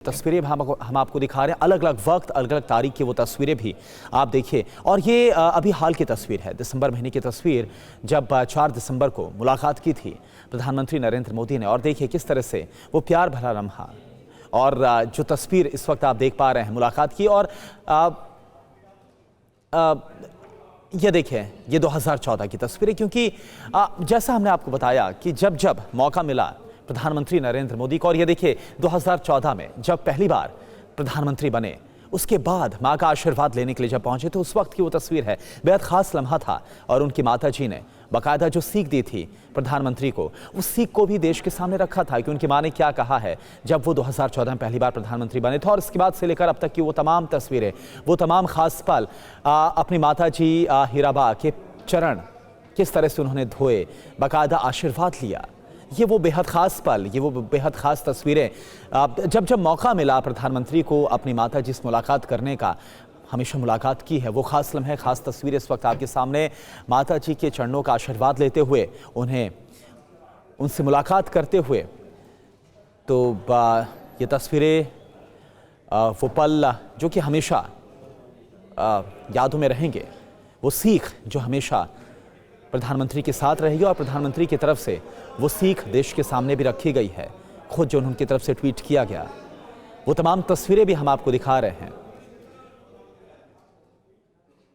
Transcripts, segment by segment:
तस्वीरें हम आपको दिखा रहे हैं, अलग अलग वक्त अलग अलग तारीख की वो तस्वीरें भी आप देखिए। और ये अभी हाल की तस्वीर है, दिसंबर महीने की तस्वीर, जब 4 दिसंबर को मुलाकात की थी प्रधानमंत्री नरेंद्र मोदी ने। और देखिए किस तरह से वो प्यार भरा लम्हा और जो तस्वीर इस वक्त आप देख पा रहे हैं मुलाकात की। और ये देखिए ये 2014 की तस्वीर है, क्योंकि जैसा हमने आपको बताया कि जब जब मौका मिला प्रधानमंत्री नरेंद्र मोदी को, और ये देखिए 2014 में जब पहली बार प्रधानमंत्री बने, उसके बाद मां का आशीर्वाद लेने के लिए जब पहुंचे तो उस वक्त की वो तस्वीर है। बेहद खास लम्हा था और उनकी माताजी ने बाकायदा जो सीख दी थी प्रधानमंत्री को, उस सीख को भी देश के सामने रखा था कि उनकी मां ने क्या कहा है जब वो 2014 में पहली बार प्रधानमंत्री बने थे। और इसके बाद से लेकर अब तक की वो तमाम तस्वीरें, वो तमाम खास पल, अपनी माताजी हीराबा के चरण किस तरह से उन्होंने धोए, बाकायदा आशीर्वाद लिया, ये वो बेहद ख़ास पल, ये वो बेहद ख़ास तस्वीरें। जब जब मौका मिला प्रधानमंत्री को अपनी माताजी से मुलाकात करने का, हमेशा मुलाकात की है, वो ख़ास लम्हे, ख़ास तस्वीरें इस वक्त आपके सामने। माताजी के चरणों का आशीर्वाद लेते हुए, उन्हें उनसे मुलाकात करते हुए, तो ये तस्वीरें, वो पल जो कि हमेशा यादों में रहेंगे, वो सीख जो हमेशा प्रधानमंत्री के साथ रहेगी। और प्रधानमंत्री की तरफ से वो सीख देश के सामने भी रखी गई है, खुद जो उनकी तरफ से ट्वीट किया गया, वो तमाम तस्वीरें भी हम आपको दिखा रहे हैं।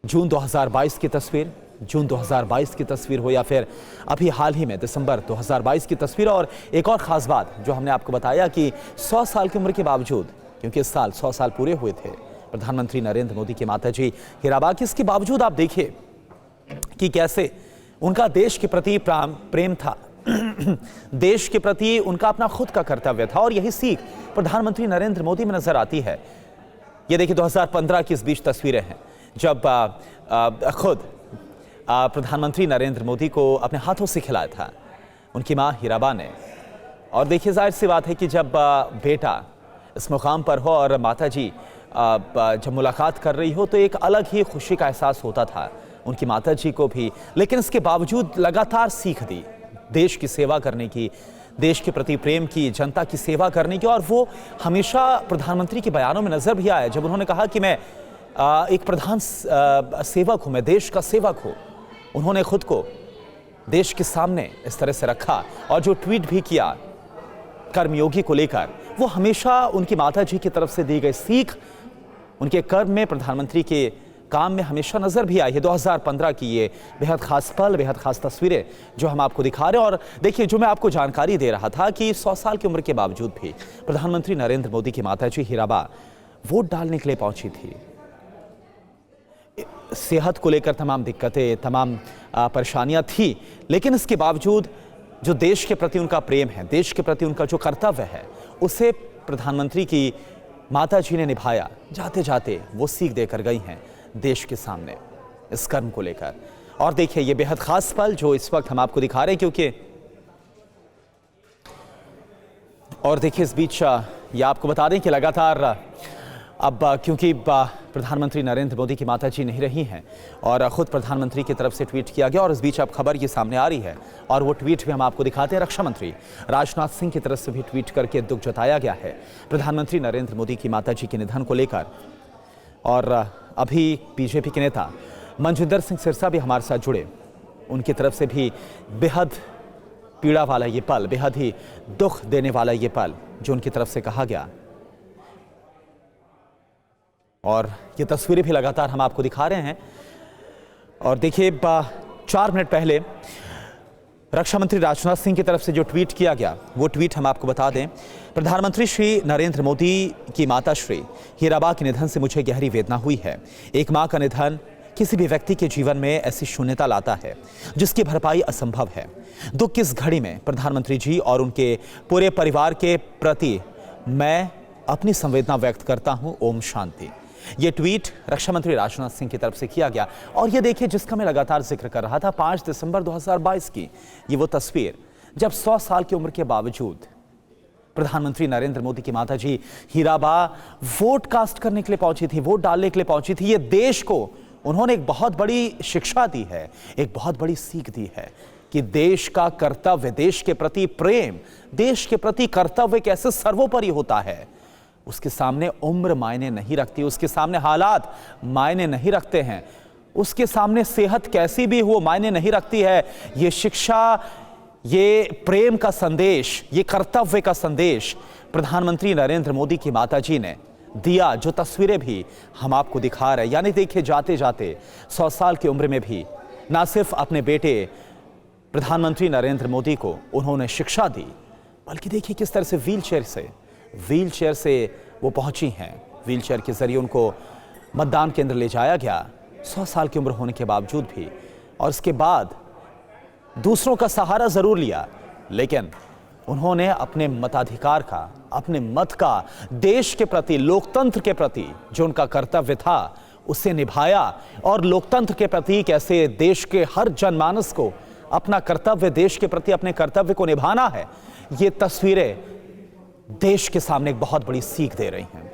जून 2022 की तस्वीर, जून 2022 की तस्वीर हो या फिर अभी हाल ही में दिसंबर 2022 की तस्वीर। और एक और ख़ास बात जो हमने आपको बताया कि 100 साल की उम्र के बावजूद, क्योंकि इस साल 100 साल पूरे हुए थे प्रधानमंत्री नरेंद्र मोदी की माताजी हीराबा के, इसके बावजूद आप देखिए कि कैसे उनका देश के प्रति प्रेम था, देश के प्रति उनका अपना खुद का कर्तव्य था। और यही सीख प्रधानमंत्री नरेंद्र मोदी में नजर आती है। ये देखिए 2015 की इस बीच तस्वीरें हैं, जब खुद प्रधानमंत्री नरेंद्र मोदी को अपने हाथों से खिलाया था उनकी मां हीराबा ने। और देखिए जाहिर सी बात है कि जब बेटा इस मुकाम पर हो और माताजी जब मुलाकात कर रही हो, तो एक अलग ही खुशी का एहसास होता था उनकी माताजी को भी। लेकिन इसके बावजूद लगातार सीख दी देश की सेवा करने की, देश के प्रति प्रेम की, जनता की सेवा करने की। और वो हमेशा प्रधानमंत्री के बयानों में नजर भी आया, जब उन्होंने कहा कि मैं एक प्रधान सेवक हूं, मैं देश का सेवक हूं। उन्होंने खुद को देश के सामने इस तरह से रखा और जो ट्वीट भी किया कर्मयोगी को लेकर, वो हमेशा उनकी माताजी की तरफ से दी गई सीख उनके कर्म में, प्रधानमंत्री के काम में हमेशा नजर भी आई है। 2015 की ये बेहद खास पल, बेहद खास तस्वीरें जो हम आपको दिखा रहे हैं। और देखिए जो मैं आपको जानकारी दे रहा था कि 100 साल की उम्र के बावजूद भी प्रधानमंत्री नरेंद्र मोदी की माताजी हीराबा वोट डालने के लिए पहुंची थी। सेहत को लेकर तमाम दिक्कतें, तमाम परेशानियां थी, लेकिन इसके बावजूद जो देश के प्रति उनका प्रेम है, देश के प्रति उनका जो कर्तव्य है, उसे प्रधानमंत्री की माताजी ने निभाया। जाते जाते वो सीख देकर गई हैं देश के सामने इस कर्म को लेकर। और देखिए ये बेहद खास पल जो इस वक्त हम आपको दिखा रहे हैं, क्योंकि और देखिए इस बीच ये आपको बता दें कि लगातार अब क्योंकि प्रधानमंत्री नरेंद्र मोदी की माताजी नहीं रही हैं और ख़ुद प्रधानमंत्री की तरफ से ट्वीट किया गया, और इस बीच अब खबर ये सामने आ रही है और वो ट्वीट भी हम आपको दिखाते हैं। रक्षा मंत्री राजनाथ सिंह की तरफ से भी ट्वीट करके दुख जताया गया है प्रधानमंत्री नरेंद्र मोदी की माताजी के निधन को लेकर। और अभी बीजेपी के नेता मनजिंदर सिंह सिरसा भी हमारे साथ जुड़े, उनकी तरफ से भी बेहद पीड़ा वाला ये पल, बेहद ही दुख देने वाला ये पल जो उनकी तरफ से कहा गया। और ये तस्वीरें भी लगातार हम आपको दिखा रहे हैं। और देखिए 4 मिनट पहले रक्षा मंत्री राजनाथ सिंह की तरफ से जो ट्वीट किया गया, वो ट्वीट हम आपको बता दें। प्रधानमंत्री श्री नरेंद्र मोदी की माता श्री हीराबा के निधन से मुझे गहरी वेदना हुई है। एक मां का निधन किसी भी व्यक्ति के जीवन में ऐसी शून्यता लाता है जिसकी भरपाई असंभव है। दुख की इस घड़ी में प्रधानमंत्री जी और उनके पूरे परिवार के प्रति मैं अपनी संवेदना व्यक्त करता हूं। ओम शांति। ये ट्वीट रक्षा मंत्री राजनाथ सिंह की तरफ से किया गया। और ये देखिए जिसका मैं लगातार जिक्र कर रहा था, 5 दिसंबर 2022 की ये वो तस्वीर, जब 100 साल की उम्र के बावजूद प्रधानमंत्री नरेंद्र मोदी की माताजी हीराबा वोट कास्ट करने के लिए पहुंची थी, वोट डालने के लिए पहुंची थी। ये देश को उन्होंने एक बहुत बड़ी शिक्षा दी है, एक बहुत बड़ी सीख दी है कि देश का कर्तव्य, देश के प्रति प्रेम, देश के प्रति कर्तव्य कैसे सर्वोपरि होता है। उसके सामने उम्र मायने नहीं रखती, उसके सामने हालात मायने नहीं रखते हैं, उसके सामने सेहत कैसी भी हो मायने नहीं रखती है। ये शिक्षा, ये प्रेम का संदेश, ये कर्तव्य का संदेश प्रधानमंत्री नरेंद्र मोदी की माताजी ने दिया, जो तस्वीरें भी हम आपको दिखा रहे हैं। यानी देखिए, जाते जाते 100 साल की उम्र में भी ना सिर्फ अपने बेटे प्रधानमंत्री नरेंद्र मोदी को उन्होंने शिक्षा दी, बल्कि देखिए किस तरह से व्हीलचेयर से वो पहुंची हैं। व्हीलचेयर के जरिए उनको मतदान केंद्र ले जाया गया 100 साल की उम्र होने के बावजूद भी, और इसके बाद दूसरों का सहारा जरूर लिया, लेकिन उन्होंने अपने मताधिकार का, अपने मत का देश के प्रति, लोकतंत्र के प्रति जो उनका कर्तव्य था उसे निभाया। और लोकतंत्र के प्रति कैसे देश के हर जनमानस को अपना कर्तव्य, देश के प्रति अपने कर्तव्य को निभाना है, ये तस्वीरें देश के सामने एक बहुत बड़ी सीख दे रही हैं।